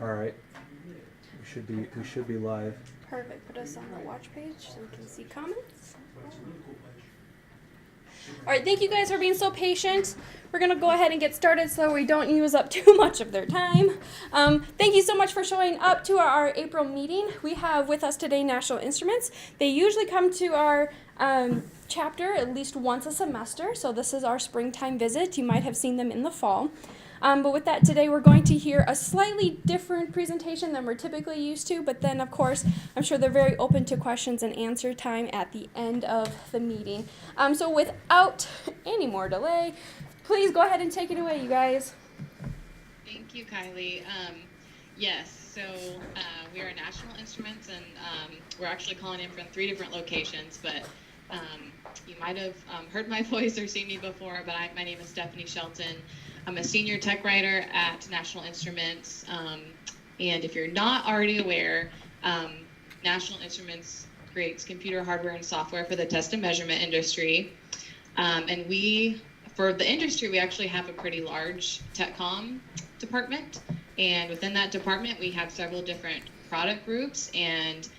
All right. We should be live. Perfect. Put us on the watch page so we can see comments. All right, thank you guys for being so patient. We're going to go ahead and get started so we don't use up too much of their time. Thank you so much for showing up to our April meeting. We have with us today National Instruments. They usually come to our chapter at least once a semester, so this is our springtime visit. You might have seen them in the fall. But with that, today we're going to hear a slightly different presentation than we're typically used to, but then, of course, I'm sure they're very open to questions and answer time at the end of the meeting. So without any more delay, please go ahead and take it away, you guys. Thank you, Kylie. Yes, so we are National Instruments, and we're actually calling in from 3 different locations, but you might have heard my voice or seen me before, but my name is Stephanie Shelton. I'm a senior tech writer at National Instruments, and if you're not already aware, National Instruments creates computer hardware and software for the test and measurement industry, and for the industry, we actually have a pretty large TechCom department, and within that department, we have several different product groups, and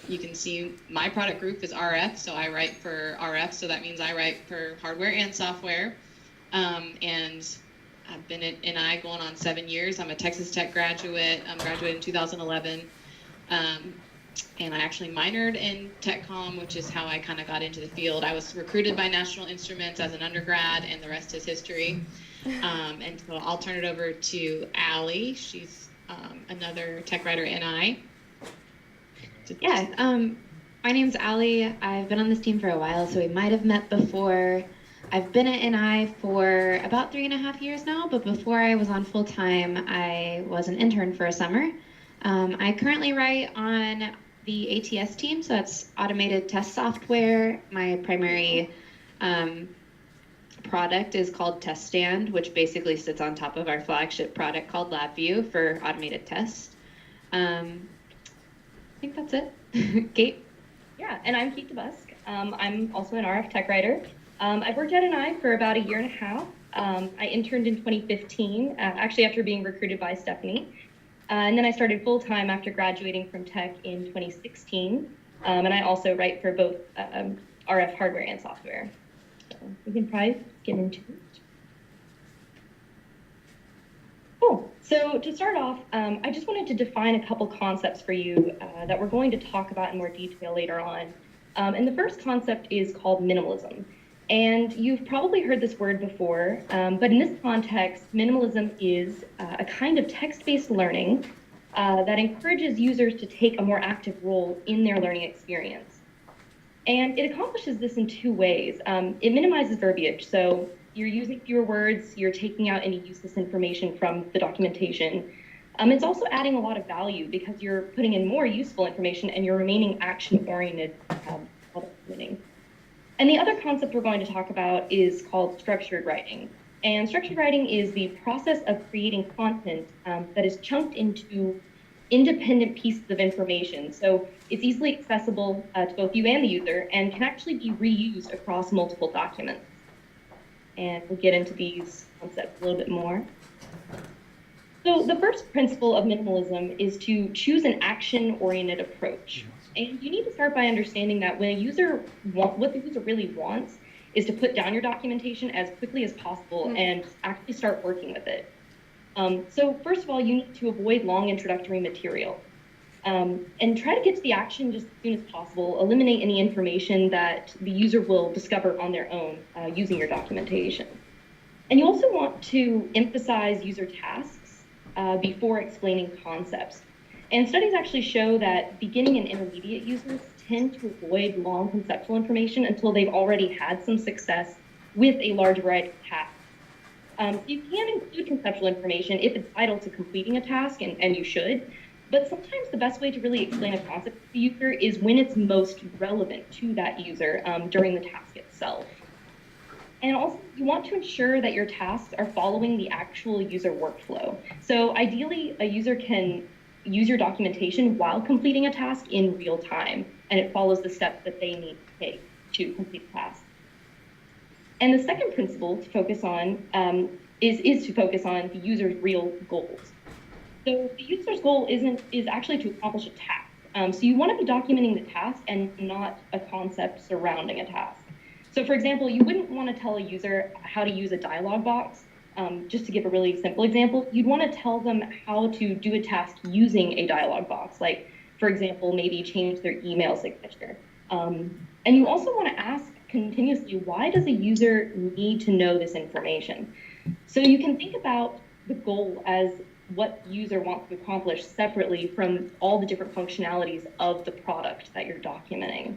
you can see my product group is RF, so I write for RF, so that means I write for hardware and software, and I've been at NI going on 7 years. I'm a Texas Tech graduate. I graduated in 2011. And I actually minored in TechCom, which is how I kind of got into the field. I was recruited by National Instruments as an undergrad, and the rest is history. And so I'll turn it over to Allie. She's another tech writer at NI. Yeah, my name's Allie. I've been on this team for a while, so we might have met before. I've been at NI for about 3.5 years now, but before I was on full-time, I was an intern for a summer. I currently write on the ATS team, so that's automated test software. My primary product is called Test Stand, which basically sits on top of our flagship product called LabVIEW for automated tests. I think that's it. Kate? Yeah, and I'm Kate DeBusk. I'm also an RF tech writer. I've worked at NI for about 1.5 years. I interned in 2015, actually after being recruited by Stephanie. And then I started full-time after graduating from tech in 2016. And I also write for both RF hardware and software. So we can probably get into it. Cool. So to start off, I just wanted to define a couple concepts for you that we're going to talk about in more detail later on. And the first concept is called minimalism. And you've probably heard this word before, but in this context, minimalism is a kind of text-based learning that encourages users to take a more active role in their learning experience. And it accomplishes this in 2 ways. It minimizes verbiage, so you're using fewer words, you're taking out any useless information from the documentation. It's also adding a lot of value because you're putting in more useful information and you're remaining action-oriented while documenting. And the other concept we're going to talk about is called structured writing. And structured writing is the process of creating content that is chunked into independent pieces of information. So it's easily accessible to both you and the user and can actually be reused across multiple documents. And we'll get into these concepts a little bit more. So the first principle of minimalism is to choose an action-oriented approach. And you need to start by understanding that when what the user really wants is to put down your documentation as quickly as possible and actually start working with it. So first of all, you need to avoid long introductory material and try to get to the action just as soon as possible. Eliminate any information that the user will discover on their own using your documentation. And you also want to emphasize user tasks before explaining concepts. And studies actually show that beginning and intermediate users tend to avoid long conceptual information until they've already had some success with a large variety of tasks. So you can include conceptual information if it's vital to completing a task, and you should, but sometimes the best way to really explain a concept to the user is when it's most relevant to that user during the task itself. And also, you want to ensure that your tasks are following the actual user workflow. So ideally, a user can use your documentation while completing a task in real time, and it follows the steps that they need to take to complete the task. And the second principle to focus on is to focus on the user's real goals. So the user's goal is actually to accomplish a task. So you want to be documenting the task and not a concept surrounding a task. So for example, you wouldn't want to tell a user how to use a dialog box. Just to give a really simple example, you'd want to tell them how to do a task using a dialog box, like, for example, maybe change their email signature. And you also want to ask continuously, why does a user need to know this information? So you can think about the goal as what the user wants to accomplish separately from all the different functionalities of the product that you're documenting.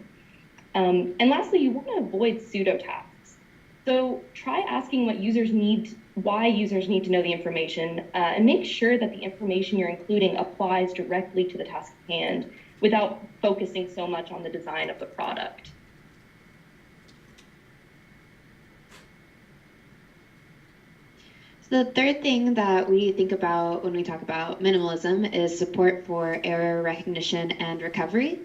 And lastly, you want to avoid pseudo tasks. So try asking why users need to know the information, and make sure that the information you're including applies directly to the task at hand without focusing so much on the design of the product. The third thing that we think about when we talk about minimalism is support for error recognition and recovery.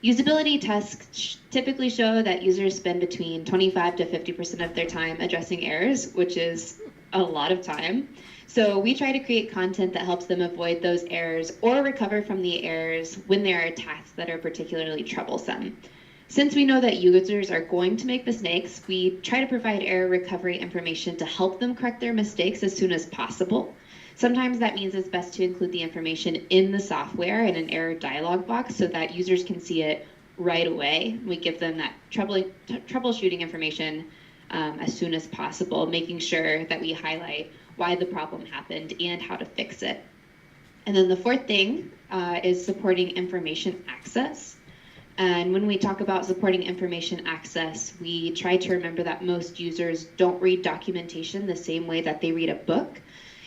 Usability tests typically show that users spend between 25 to 50% of their time addressing errors, which is a lot of time. So we try to create content that helps them avoid those errors or recover from the errors when there are tasks that are particularly troublesome. Since we know that users are going to make mistakes, we try to provide error recovery information to help them correct their mistakes as soon as possible. Sometimes that means it's best to include the information in the software in an error dialog box so that users can see it right away. We give them that troubleshooting information as soon as possible, making sure that we highlight why the problem happened and how to fix it. And then the fourth thing is supporting information access. And when we talk about supporting information access, we try to remember that most users don't read documentation the same way that they read a book.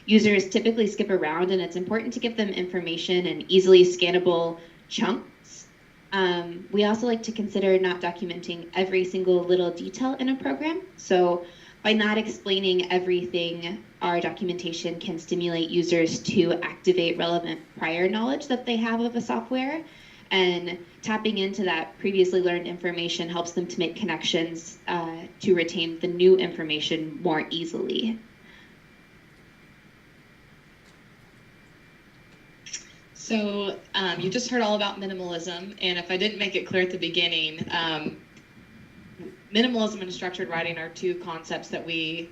Users typically skip around, and it's important to give them information in easily scannable chunks. We also like to consider not documenting every single little detail in a program. So by not explaining everything, our documentation can stimulate users to activate relevant prior knowledge that they have of a software. And tapping into that previously learned information helps them to make connections to retain the new information more easily. So you just heard all about minimalism, and if I didn't make it clear at the beginning, minimalism and structured writing are two concepts that we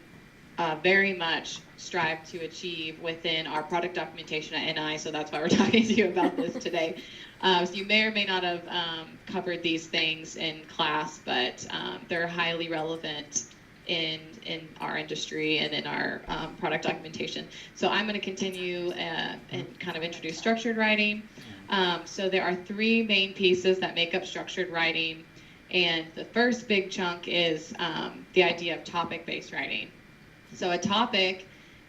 very much strive to achieve within our product documentation at NI, so that's why we're talking to you about this today. So you may or may not have covered these things in class, but they're highly relevant in our industry and in our product documentation. So I'm going to continue and kind of introduce structured writing. So there are three main pieces that make up structured writing, and the first big chunk is the idea of topic-based writing. So a topic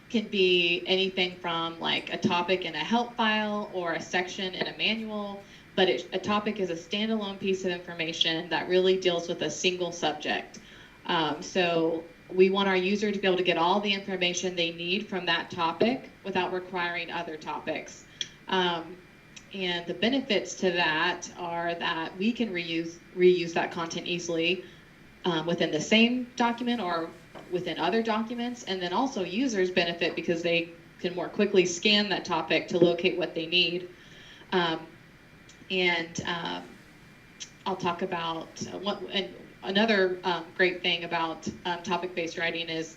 can be anything from like a topic in a help file or a section in a manual, but a topic is a standalone piece of information that really deals with a single subject. So we want our user to be able to get all the information they need from that topic without requiring other topics. And the benefits to that are that we can reuse that content easily within the same document or within other documents, and then also users benefit because they can more quickly scan that topic to locate what they need. I'll talk about another great thing about topic-based writing is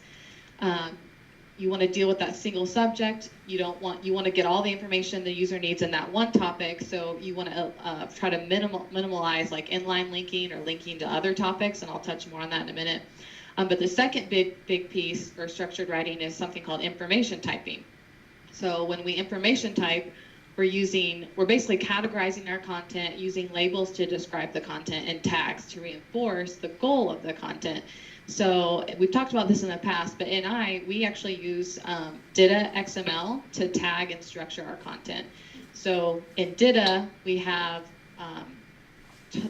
you want to deal with that single subject. You want to get all the information the user needs in that one topic, so you want to try to minimalize like inline linking or linking to other topics, and I'll touch more on that in a minute. But the second big piece for structured writing is something called information typing. So when we information type, we're basically categorizing our content using labels to describe the content and tags to reinforce the goal of the content. So we've talked about this in the past, but we actually use DITA XML to tag and structure our content. So in DITA, we have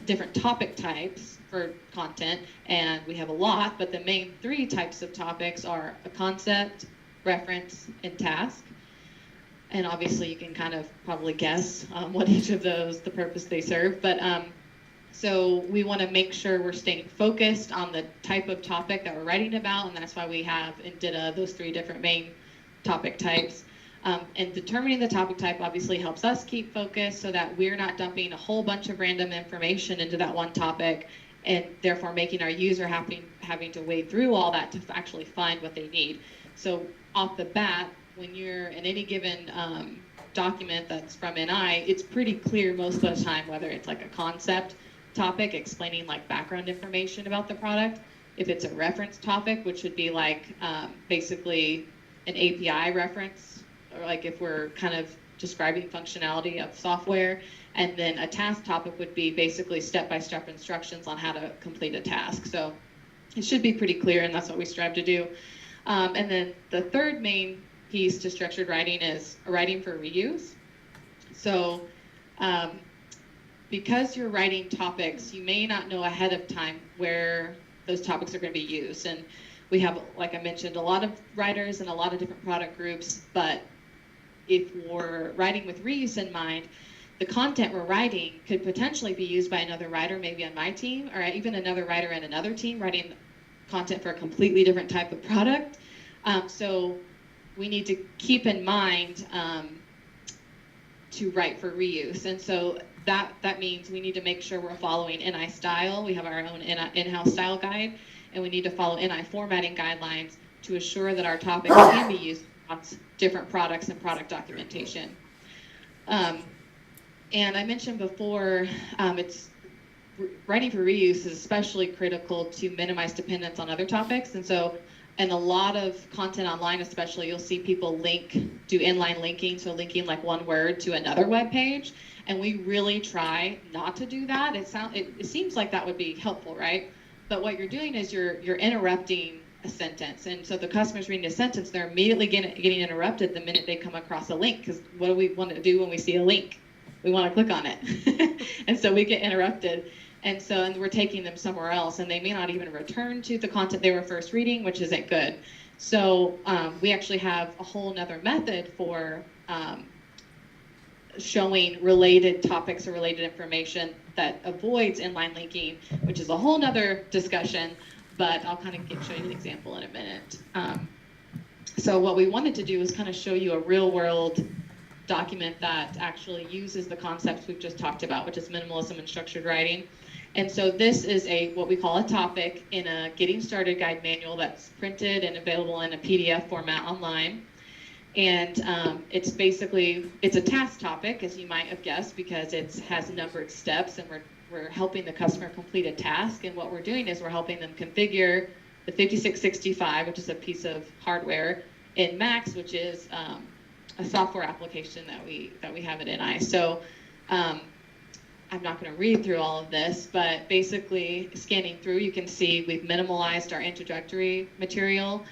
different topic types for content, and we have a lot, but the main three types of topics are a concept, reference, and task. And obviously you can kind of probably guess what each of those, the purpose they serve. But so we want to make sure we're staying focused on the type of topic that we're writing about, and that's why we have in DITA those three different main topic types. And determining the topic type obviously helps us keep focused so that we're not dumping a whole bunch of random information into that one topic, and therefore making our user having to wade through all that to actually find what they need. So off the bat, when you're in any given document that's from NI, it's pretty clear most of the time whether it's like a concept topic explaining like background information about the product, if it's a reference topic, which would be like basically an API reference, or like if we're kind of describing functionality of software, and then a task topic would be basically step-by-step instructions on how to complete a task. So it should be pretty clear, and that's what we strive to do. And then the third main piece to structured writing is writing for reuse. So because you're writing topics, you may not know ahead of time where those topics are going to be used. And we have, like I mentioned, a lot of writers and a lot of different product groups, but if we're writing with reuse in mind, the content we're writing could potentially be used by another writer, maybe on my team, or even another writer in another team writing content for a completely different type of product. So we need to keep in mind to write for reuse. And so that means we need to make sure we're following NI style. We have our own in-house style guide, and we need to follow NI formatting guidelines to assure that our topics can be used across different products and product documentation. And I mentioned before, writing for reuse is especially critical to minimize dependence on other topics. And so, in a lot of content online especially, you'll see people do inline linking, so linking like one word to another web page. And we really try not to do that. It seems like that would be helpful, right? But what you're doing is you're interrupting a sentence. And so the customer's reading a sentence, they're immediately getting interrupted the minute they come across a link, because what do we want to do when we see a link? We want to click on it. And so we get interrupted. And we're taking them somewhere else, and they may not even return to the content they were first reading, which isn't good. So we actually have a whole nother method for showing related topics or related information that avoids inline linking, which is a whole nother discussion, but I'll kind of show you an example in a minute. So what we wanted to do is kind of show you a real world document that actually uses the concepts we've just talked about, which is minimalism and structured writing. And so this is what we call a topic in a getting started guide manual that's printed and available in a PDF format online. And it's a task topic, as you might have guessed, because it has numbered steps, and we're helping the customer complete a task. And what we're doing is we're helping them configure the 5665, which is a piece of hardware, in Max, which is a software application that we have at NI. So I'm not going to read through all of this, but basically scanning through, you can see we've minimalized our introductory material.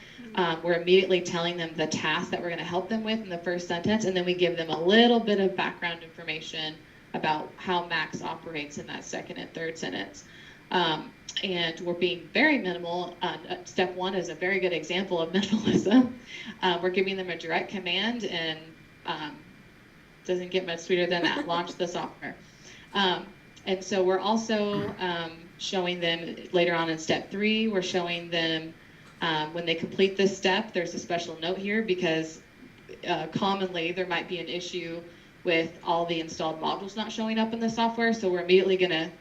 We're immediately telling them the task that we're going to help them with in the first sentence, and then we give them a little bit of background information about how Max operates in that second and third sentence. And we're being very minimal. Step one is a very good example of minimalism. We're giving them a direct command, and doesn't get much sweeter than that. Launch the software. And so we're also showing them later on in step 3, we're showing them when they complete this step, there's a special note here because commonly there might be an issue with all the installed modules not showing up in the software. So we're immediately going to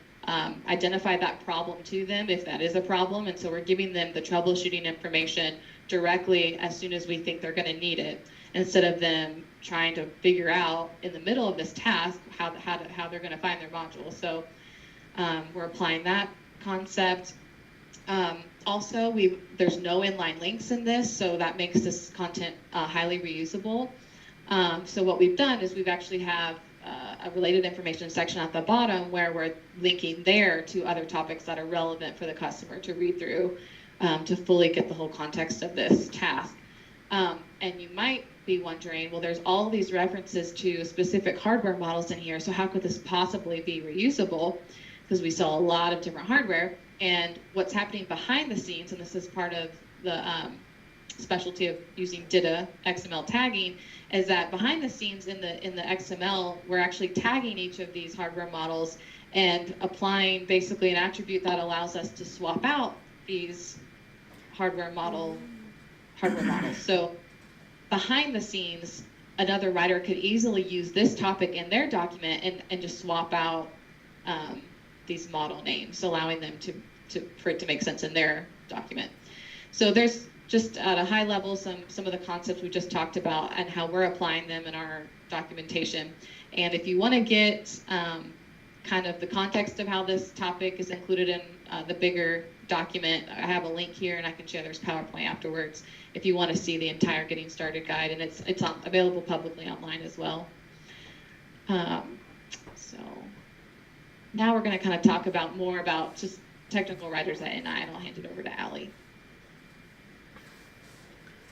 identify that problem to them if that is a problem. And so we're giving them the troubleshooting information directly as soon as we think they're going to need it, instead of them trying to figure out in the middle of this task how they're going to find their module. So we're applying that concept. Also, there's no inline links in this, so that makes this content highly reusable. So what we've done is we've actually have a related information section at the bottom where we're linking there to other topics that are relevant for the customer to read through to fully get the whole context of this task. And you might be wondering, well, there's all these references to specific hardware models in here, so how could this possibly be reusable? Because we sell a lot of different hardware, and what's happening behind the scenes, and this is part of the specialty of using DITA XML tagging, is that behind the scenes in the XML, we're actually tagging each of these hardware models and applying basically an attribute that allows us to swap out these hardware models. So behind the scenes, another writer could easily use this topic in their document and just swap out these model names, allowing them for it to make sense in their document. So there's just at a high level some of the concepts we just talked about and how we're applying them in our documentation. And if you want to get kind of the context of how this topic is included in the bigger document, I have a link here, and I can share there's PowerPoint afterwards if you want to see the entire Getting Started guide, and it's available publicly online as well. So now we're going to kind of talk about more about just technical writers at NI, and I'll hand it over to Allie.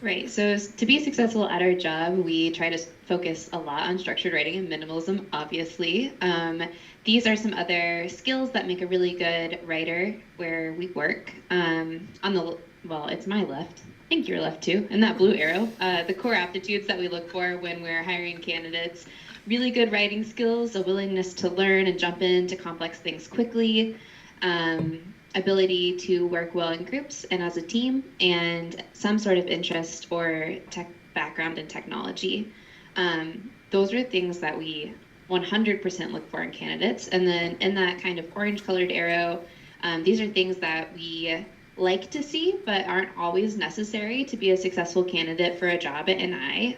Right, so to be successful at our job, we try to focus a lot on structured writing and minimalism, obviously. These are some other skills that make a really good writer where we work. Well, it's my left. I think your left too, and that blue arrow. The core aptitudes that we look for when we're hiring candidates: really good writing skills, a willingness to learn and jump into complex things quickly, ability to work well in groups and as a team, and some sort of interest or tech background in technology. Those are things that we 100% look for in candidates. And then in that kind of orange colored arrow, these are things that we like to see but aren't always necessary to be a successful candidate for a job at NI.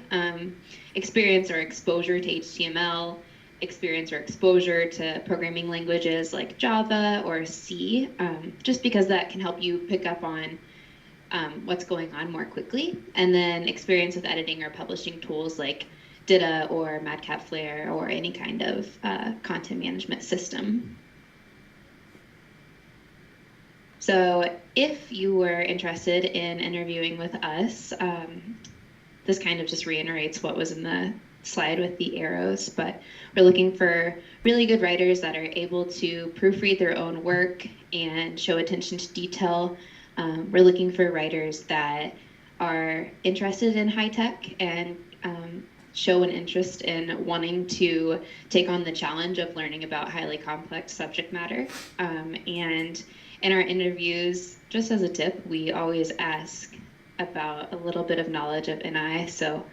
Experience or exposure to HTML, experience or exposure to programming languages like Java or C, just because that can help you pick up on what's going on more quickly. And then experience with editing or publishing tools like Dita or Madcap Flare or any kind of content management system. So if you were interested in interviewing with us, this kind of just reiterates what was in the slide with the arrows, but we're looking for really good writers that are able to proofread their own work and show attention to detail. We're looking for writers that are interested in high tech and show an interest in wanting to take on the challenge of learning about highly complex subject matter. And in our interviews, just as a tip, we always ask about a little bit of knowledge of NI. So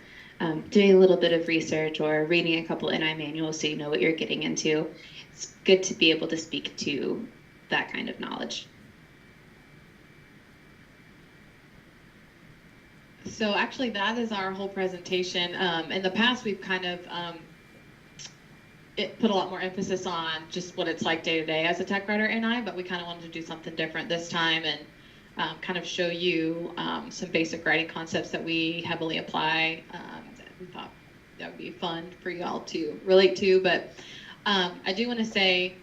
doing a little bit of research or reading a couple NI manuals so you know what you're getting into. It's good to be able to speak to that kind of knowledge. So actually that is our whole presentation. In the past, we've kind of put a lot more emphasis on just what it's like day to day as a tech writer at NI, but we kind of wanted to do something different this time and kind of show you some basic writing concepts that we heavily apply. That we thought that would be fun for y'all to relate to. But I do want to say,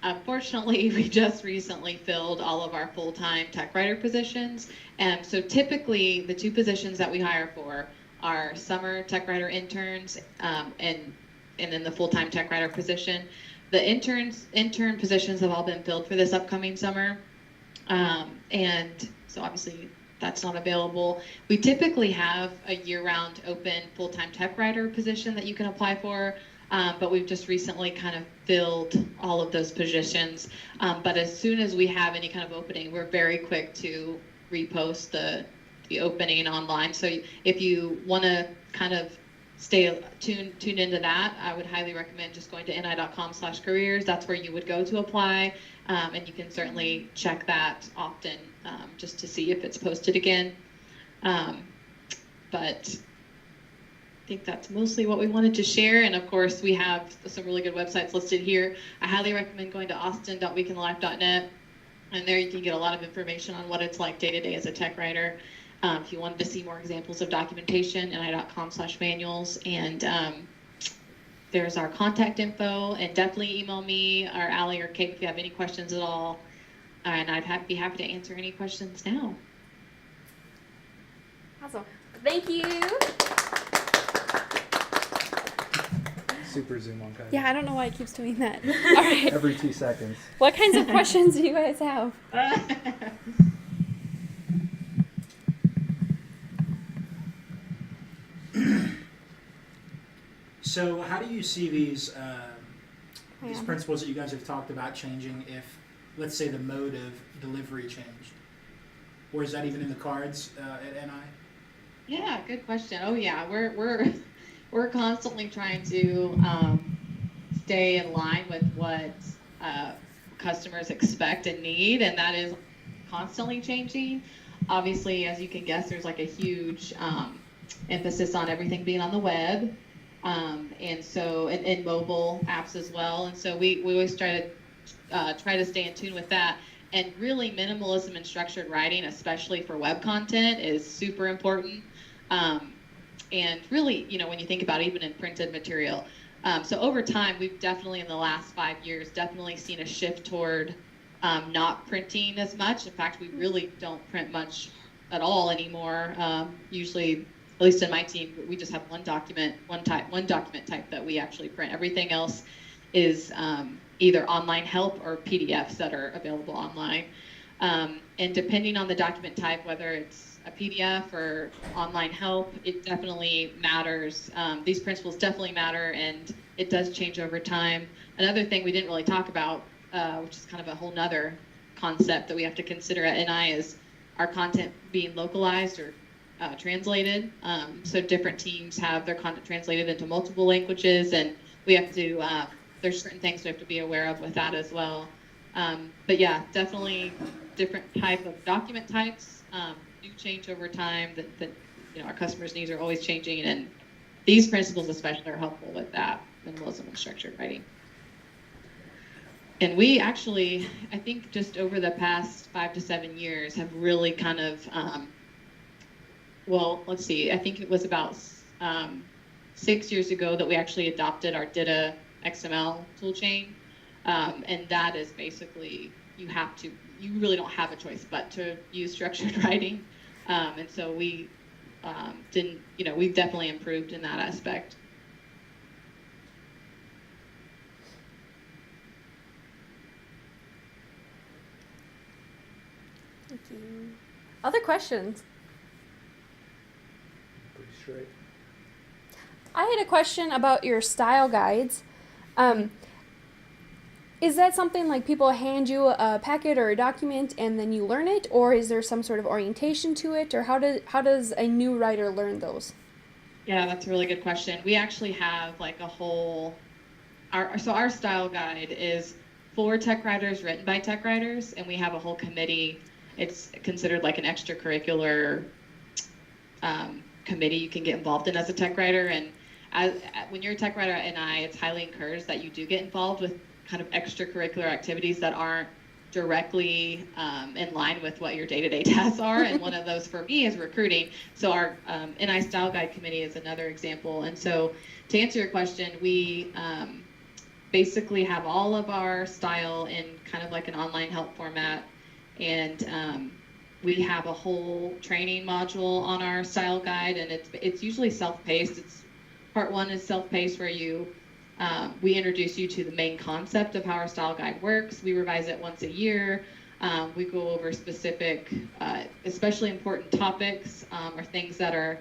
unfortunately, we just recently filled all of our full-time tech writer positions. And so typically the two positions that we hire for are summer tech writer interns and then the full-time tech writer position. The intern positions have all been filled for this upcoming summer. And so obviously that's not available. We typically have a year-round open full-time tech writer position that you can apply for. But we've just recently kind of filled all of those positions. But as soon as we have any kind of opening, we're very quick to repost the opening online. So if you want to kind of stay tuned into that, I would highly recommend just going to ni.com/careers. That's where you would go to apply. And you can certainly check that often just to see if it's posted again. But I think that's mostly what we wanted to share. And of course, we have some really good websites listed here. I highly recommend going to austin.weekinlife.net. And there you can get a lot of information on what it's like day to day as a tech writer. If you wanted to see more examples of documentation, ni.com/manuals. And there's our contact info. And definitely email me or Allie or Kate if you have any questions at all. And I'd be happy to answer any questions now. Awesome. Thank you. Super zoom on, guys. Yeah, I don't know why it keeps doing that. All right. Every 2 seconds. What kinds of questions do you guys have? So how do you see these principles that you guys have talked about changing if, let's say, the mode of delivery changed? Or is that even in the cards at NI? Yeah, good question. Oh yeah, we're constantly trying to stay in line with what customers expect and need, and that is constantly changing. Obviously, as you can guess, there's like a huge emphasis on everything being on the web, and so and mobile apps as well. And so we always try to stay in tune with that. And really, minimalism and structured writing, especially for web content, is super important. And really, when you think about it, even in printed material. So over time, we've definitely, in the last 5 years, definitely seen a shift toward not printing as much. In fact, we really don't print much at all anymore. Usually, at least in my team, we just have one document type that we actually print. Everything else is either online help or PDFs that are available online. And depending on the document type, whether it's a PDF or online help, it definitely matters. These principles definitely matter, and it does change over time. Another thing we didn't really talk about, which is kind of a whole nother concept that we have to consider at NI, is our content being localized or translated. So different teams have their content translated into multiple languages, and we have to, there's certain things we have to be aware of with that as well. But yeah, definitely different type of document types do change over time, that our customers' needs are always changing, and these principles especially are helpful with that, minimalism and structured writing. And we actually, I think just over the past 5 to 7 years, have really kind of, well, let's see, I think it was about 6 years ago that we actually adopted our DITA XML toolchain. And that is basically, you really don't have a choice but to use structured writing. And so we we've definitely improved in that aspect. Thank you. Other questions? Pretty straight. I had a question about your style guides. Is that something like people hand you a packet or a document and then you learn it, or is there some sort of orientation to it, or how does a new writer learn those? Yeah, that's a really good question. We actually have like a whole, our style guide is for tech writers, written by tech writers, and we have a whole committee. It's considered like an extracurricular committee you can get involved in as a tech writer. And when you're a tech writer at NI, it's highly encouraged that you do get involved with kind of extracurricular activities that aren't directly in line with what your day-to-day tasks are. And one of those for me is recruiting. So our NI Style Guide Committee is another example. And so to answer your question, we basically have all of our style in kind of like an online help format. And we have a whole training module on our style guide, and it's usually self-paced. Part 1 is self-paced, where we introduce you to the main concept of how our style guide works. We revise it once a year. We go over specific, especially important topics or things that are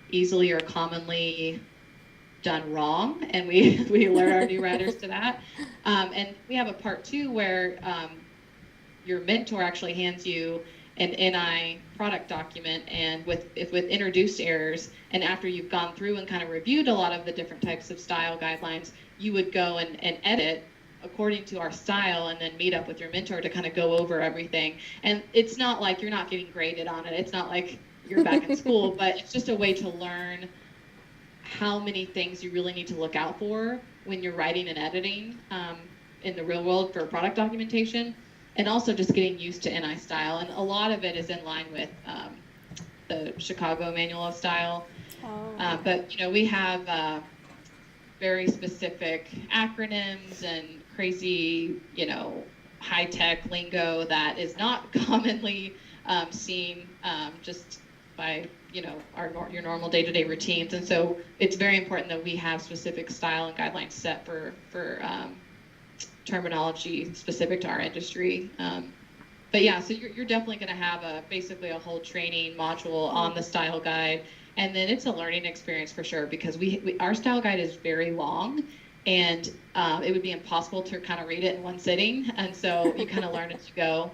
easily or commonly done wrong, and we alert our new writers to that. And we have a part 2 where your mentor actually hands you an NI product document, and with introduced errors, and after you've gone through and kind of reviewed a lot of the different types of style guidelines, you would go and edit according to our style, and then meet up with your mentor to kind of go over everything. And it's not like you're not getting graded on it. It's not like you're back in school, but it's just a way to learn how many things you really need to look out for when you're writing and editing in the real world for product documentation. And also just getting used to NI style. And a lot of it is in line with the Chicago Manual of Style. Oh. But, we have very specific acronyms and crazy, high-tech lingo that is not commonly seen just by, your normal day-to-day routines. And so it's very important that we have specific style and guidelines set for terminology specific to our industry. But yeah, so you're definitely going to have basically a whole training module on the style guide, and then it's a learning experience for sure, because our style guide is very long, and it would be impossible to kind of read it in one sitting, and so you kind of learn as you go.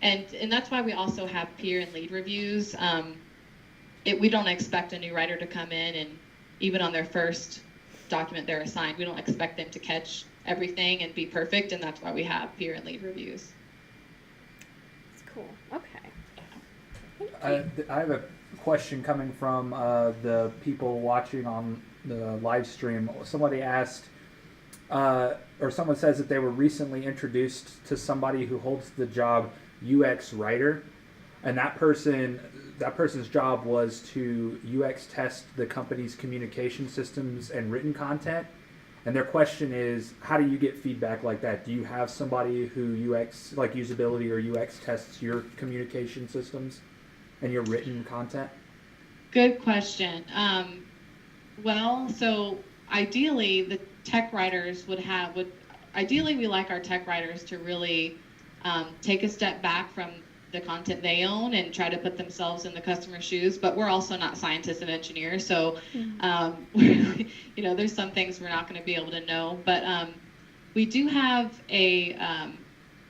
And that's why we also have peer and lead reviews. We don't expect a new writer to come in and even on their first document they're assigned. We don't expect them to catch everything and be perfect, and that's why we have peer and lead reviews. It's cool. Okay. I have a question coming from the people watching on the live stream. Somebody asked, or someone says that they were recently introduced to somebody who holds the job UX writer, and that person's job was to UX test the company's communication systems and written content. And their question is, how do you get feedback like that? Do you have somebody who UX, like usability or UX, tests your communication systems and your written content? Good question. Well, so ideally, the tech writers ideally we like our tech writers to really take a step back from the content they own and try to put themselves in the customer's shoes, but we're also not scientists and engineers, so there's some things we're not going to be able to know, but we do have a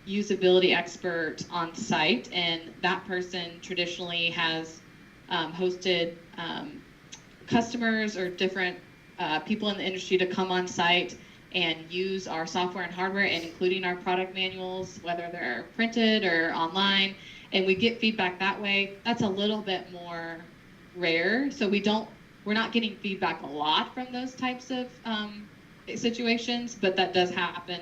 usability expert on site, and that person traditionally has hosted customers or different people in the industry to come on site and use our software and hardware, and including our product manuals, whether they're printed or online, and we get feedback that way. That's a little bit more rare, so we're not getting feedback a lot from those types of situations, but that does happen.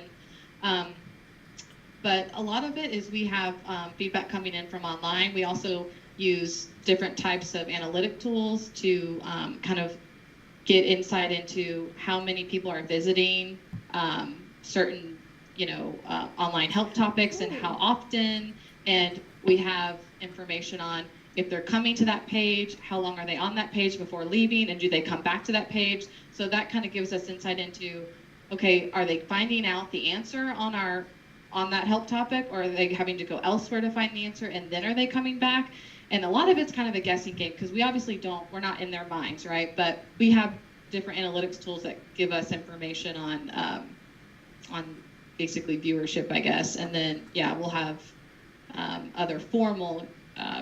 But a lot of it is we have feedback coming in from online. We also use different types of analytic tools to kind of get insight into how many people are visiting certain, online help topics and how often. And we have information on if they're coming to that page, how long are they on that page before leaving, and do they come back to that page? So that kind of gives us insight into, okay, are they finding out the answer on that help topic, or are they having to go elsewhere to find the answer, and then are they coming back? And a lot of it's kind of a guessing game, because we obviously we're not in their minds, right? But we have different analytics tools that give us information on basically viewership, I guess. And then, we'll have other formal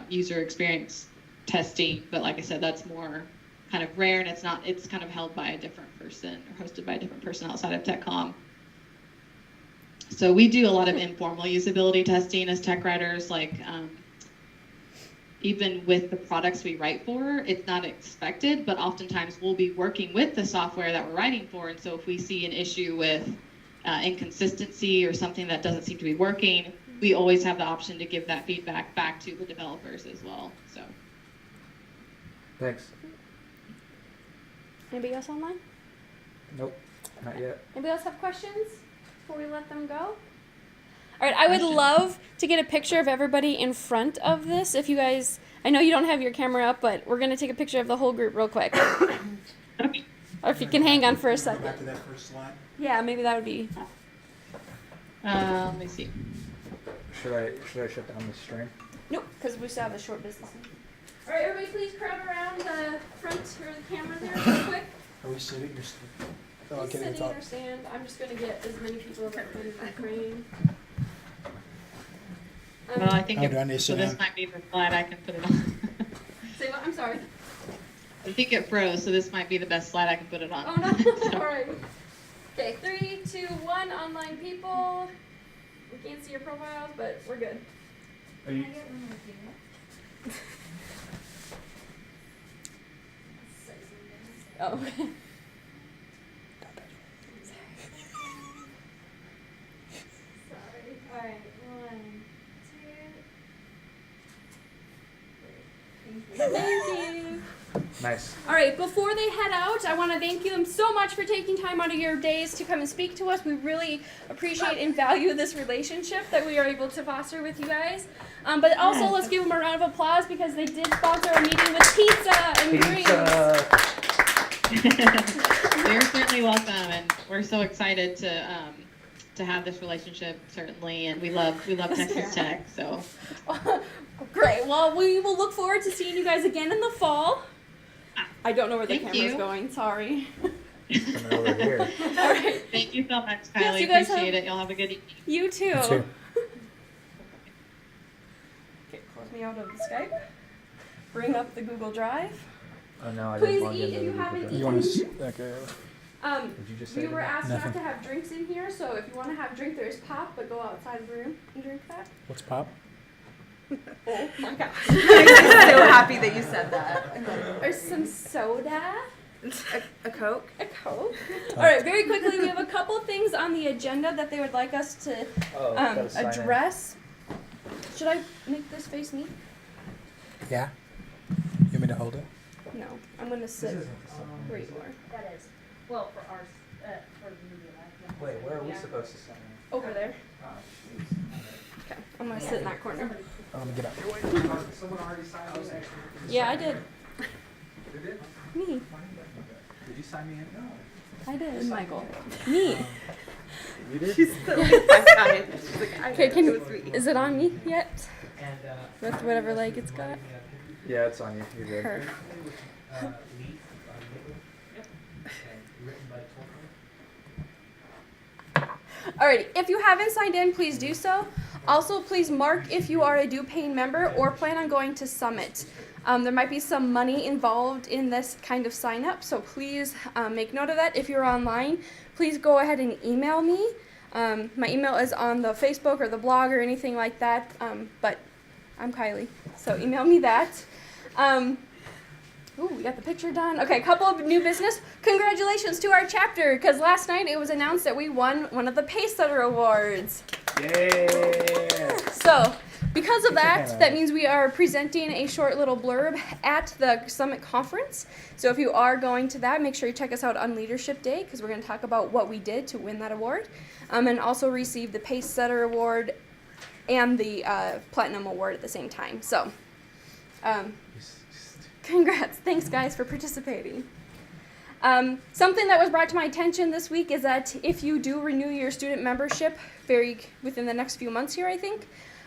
user experience testing. But like I said, that's more kind of rare, and it's kind of held by a different person or hosted by a different person outside of TechCom. So we do a lot of informal usability testing as tech writers, like even with the products we write for, it's not expected, but oftentimes we'll be working with the software that we're writing for. And so if we see an issue with inconsistency or something that doesn't seem to be working, we always have the option to give that feedback back to the developers as well. So. Thanks. Anybody else online? Nope, not yet. Anybody else have questions before we let them go? All right, I would love to get a picture of everybody in front of this. If you guys, I know you don't have your camera up, but we're going to take a picture of the whole group real quick. Or if you can hang on for a second. Go back to that first slide. Yeah, maybe that would be. Let me see. Should I shut down the stream? Nope, because we still have a short business. All right, everybody, please crowd around the front or the camera there real quick. Are we sitting or standing? Oh, Please okay, sitting or stand. I'm just going to get as many people as I can in the frame. Well, I think do I need to sit this down? might be the slide I can put it on. Say what? I'm sorry. I think it froze, so this might be the best slide I can put it on. Oh, no. All right. Okay, 3, 2, 1, online people. We can't see your profiles, but we're good. Are you? Oh. Sorry. All right, 1, 2, 3. Thank you. Nice. All right, before they head out, I want to thank you so much for taking time out of your days to come and speak to us. We really appreciate and value this relationship that we are able to foster with you guys. But also, let's give them a round of applause because they did sponsor a meeting with pizza and drinks. You're certainly welcome, and we're so excited to have this relationship, certainly, and we love Texas Tech. So great. Well, we will look forward to seeing you guys again in the fall. I don't know where the camera's going. Sorry. Coming over here. All right. Thank you so much, Kylie. Yes, you guys appreciate it. Y'all have a good evening. You too. You too. Okay, close me out of the Skype. Bring up the Google Drive. Oh no, I Please didn't want eat to if you haven't You want eaten. to? Okay. Did you just say We were that? asked not Nothing. to have drinks in here, so if you want to have drink, there's pop, but go outside of the room and drink that. What's pop? Oh my gosh. I'm so happy that you said that. There's some soda. A Coke? A Coke. All right, very quickly, we have a couple things on the agenda that they would like us to Oh, gotta sign in. address. Should I make this face me? Yeah. You want me to hold it? No, I'm gonna sit where you are. That is. Well, for ours, for the media lab. Wait, where are we supposed to sign in? Over there. Oh, jeez. Okay, I'm gonna sit in that corner. Oh, let me get out your way. Someone already signed those extra. Yeah, I did. Who did? Me. Did you sign me in? No. I did, Michael. Me. You did? Okay, is it on me yet? With whatever leg it's got? Yeah, it's on you. You're good. Her. Alrighty, if you haven't signed in, please do so. Also, please mark if you are a due paying member or plan on going to Summit. There might be some money involved in this kind of sign up, so please make note of that. If you're online, please go ahead and email me. My email is on the Facebook or the blog or anything like that, but I'm Kylie, so email me that. Ooh, we got the picture done. Okay, a couple of new business. Congratulations to our chapter, because last night it was announced that we won one of the Pacesetter Awards. Yeah. So, because of that means we are presenting a short little blurb at the Summit Conference. So if you are going to that, make sure you check us out on Leadership Day, because we're going to talk about what we did to win that award, and also receive the Pacesetter Award and the Platinum Award at the same time. So, congrats. Thanks, guys, for participating. Something that was brought to my attention this week is that if you do renew your student membership within the next few months here, I think,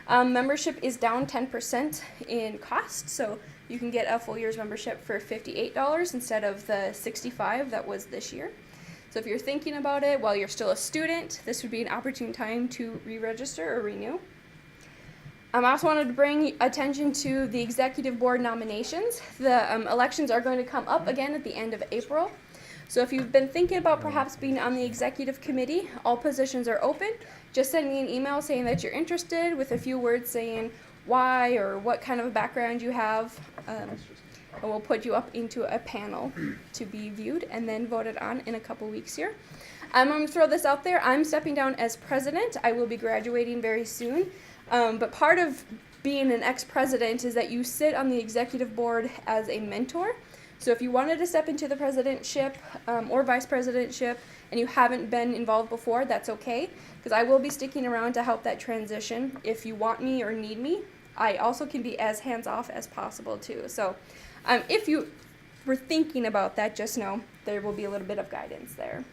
membership is down 10% in cost. So you can get a full year's membership for $58 instead of the $65 that was this year. So if you're thinking about it while you're still a student, this would be an opportune time to re-register or renew. I also wanted to bring attention to the executive board nominations. The elections are going to come up again at the end of April. So if you've been thinking about perhaps being on the executive committee, all positions are open. Just send me an email saying that you're interested with a few words saying why or what kind of a background you have. And we'll put you up into a panel to be viewed and then voted on in a couple weeks here. I'm going to throw this out there. I'm stepping down as president. I will be graduating very soon. But part of being an ex-president is that you sit on the executive board as a mentor. So if you wanted to step into the presidentship or vice presidentship and you haven't been involved before, that's okay, because I will be sticking around to help that transition if you want me or need me. I also can be as hands-off as possible too. So if you were thinking about that, just know there will be a little bit of guidance there.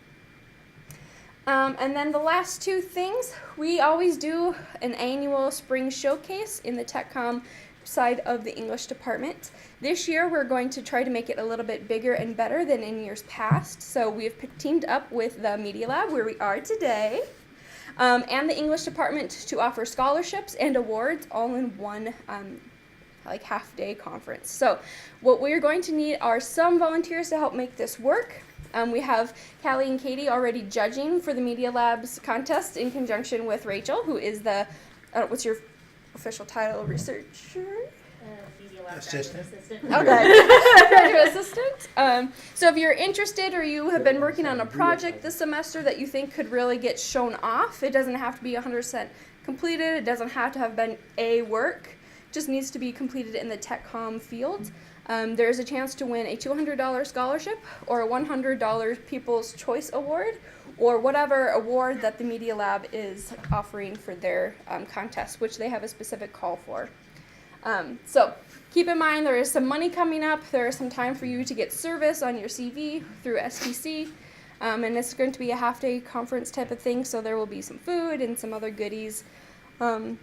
And then the last two things, we always do an annual spring showcase in the TechCom side of the English department. This year we're going to try to make it a little bit bigger and better than in years past. So we've teamed up with the Media Lab, where we are today, and the English department to offer scholarships and awards all in one half-day conference. So what we're going to need are some volunteers to help make this work. We have Callie and Katie already judging for the Media Labs contest in conjunction with Rachel, who is the, what's your official title, researcher? Media lab Assistant. Okay, graduate assistant. So if you're interested or you have been working on a project this semester that you think could really get shown off, it doesn't have to be 100% completed. It doesn't have to have been a work. It just needs to be completed in the TechCom field. There is a chance to win a $200 scholarship or a $100 People's Choice Award, or whatever award that the Media Lab is offering for their contest, which they have a specific call for. So keep in mind there is some money coming up. There is some time for you to get service on your CV through STC. And it's going to be a half-day conference type of thing, so there will be some food and some other goodies. Can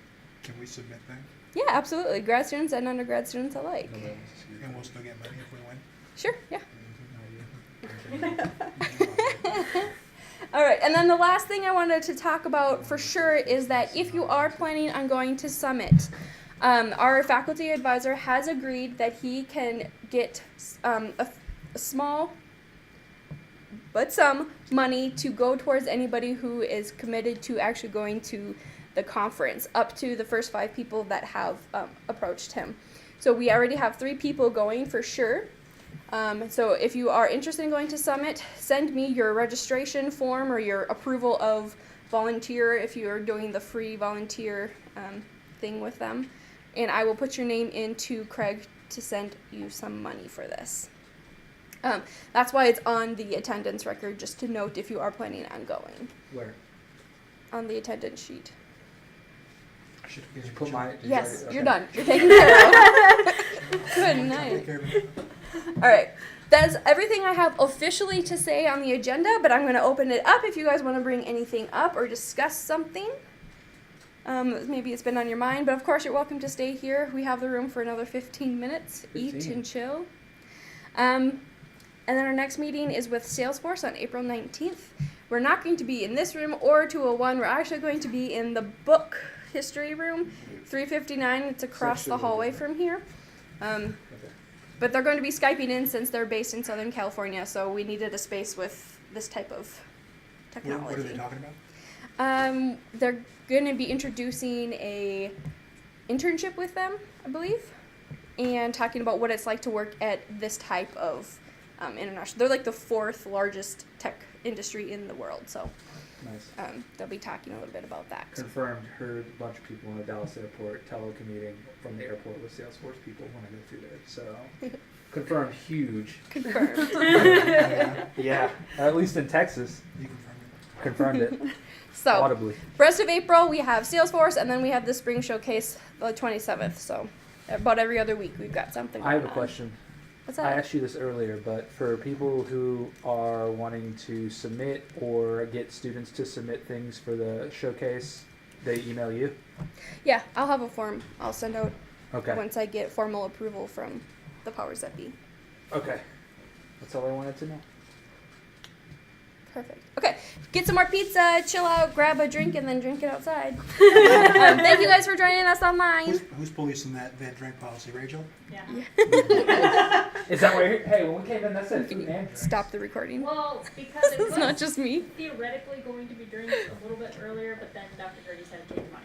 we submit that? Yeah, absolutely. Grad students and undergrad students alike. And we'll still get money if we win? Sure, yeah. All right, and then the last thing I wanted to talk about for sure is that if you are planning on going to Summit, Our faculty advisor has agreed that he can get a small but some money to go towards anybody who is committed to actually going to the conference, up to the first 5 people that have approached him. So we already have 3 people going for sure. So if you are interested in going to Summit, send me your registration form or your approval of volunteer if you are doing the free volunteer thing with them. And I will put your name into Craig to send you some money for this. That's why it's on the attendance record, just to note if you are planning on going. Where? On the attendance sheet. Did you put my? Yes, you're done. You're taken care of. Good night. All right. That's everything I have officially to say on the agenda, but I'm going to open it up if you guys want to bring anything up or discuss something. Maybe it's been on your mind, but of course you're welcome to stay here. We have the room for another 15 minutes. 15. Eat and chill. And then our next meeting is with Salesforce on April 19th. We're not going to be in this room or 201. We're actually going to be in the book history room, 359. It's across the hallway from here. But they're going to be Skyping in since they're based in Southern California, so we needed a space with this type of technology. What are they talking about? They're going to be introducing a internship with them, I believe, and talking about what it's like to work at this type of international. They're like the 4th largest tech industry in the world, so Nice. They'll be talking a little bit about that. Confirmed. Heard a bunch of people in the Dallas airport telecommuting from the airport with Salesforce people when I go through there. So confirmed. Huge. Confirmed. Yeah. At least in Texas. You confirmed it. Confirmed it. So, Audibly. rest of April we have Salesforce, and then we have the spring showcase the 27th. So, about every other week we've got something. I have a going on. question. What's I that? asked you this earlier, but for people who are wanting to submit or get students to submit things for the showcase, they email you? Yeah, I'll have a form I'll send out Okay. once I get formal approval from the powers that be. Okay. That's all I wanted to know. Perfect. Okay, get some more pizza, chill out, grab a drink, and then drink it outside. Thank you guys for joining us online. Who's policing that drink policy, Rachel? Yeah. Is that why? Hey, when we came in, that said food and drinks. Stop the recording. Well, because it It's not was just me. theoretically going to be drinks a little bit earlier, but then Dr. Gertie said change mine.